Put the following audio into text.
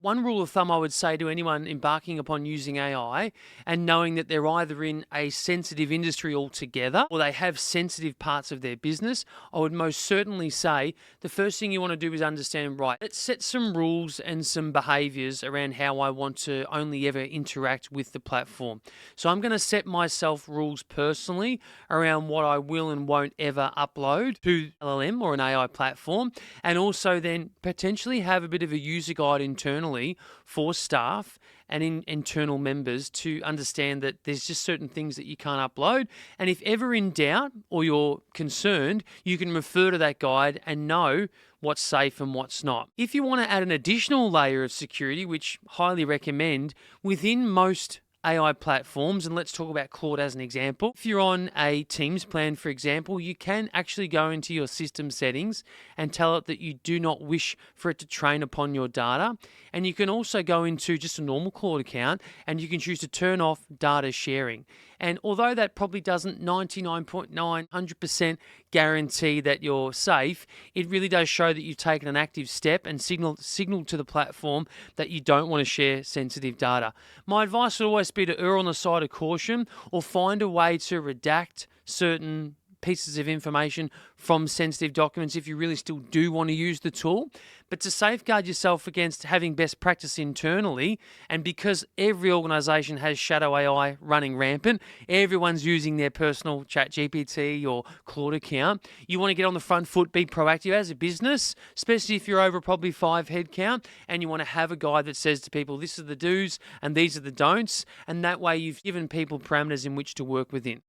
One rule of thumb I would say to anyone embarking upon using AI and knowing that they're either in a sensitive industry altogether or they have sensitive parts of their business, I would most certainly say the first thing you want to do is understand, right, let's set some rules and some behaviors around how I want to only ever interact with the platform. So I'm going to set myself rules personally around what I will and won't ever upload to LLM or an AI platform, and also then potentially have a bit of a user guide internally for staff and internal members to understand that there's just certain things that you can't upload. And if ever in doubt or you're concerned, you can refer to that guide and know what's safe and what's not. If you want to add an additional layer of security, which highly recommend, within most AI platforms, and let's talk about Claude as an example. If you're on a Teams plan, for example, you can actually go into your system settings and tell it that you do not wish for it to train upon your data. And you can also go into just a normal Claude account and you can choose to turn off data sharing. And although that probably doesn't 99.9% guarantee that you're safe, it really does show that you've taken an active step and signal to the platform that you don't want to share sensitive data. My advice would always be to err on the side of caution or find a way to redact certain pieces of information from sensitive documents if you really still do want to use the tool. But to safeguard yourself against having best practice internally, and because every organization has shadow AI running rampant, everyone's using their personal ChatGPT or Claude account, you want to get on the front foot, be proactive as a business, especially if you're over probably 5 headcount, and you want to have a guide that says to people, this are the do's and these are the don'ts, and that way you've given people parameters in which to work within.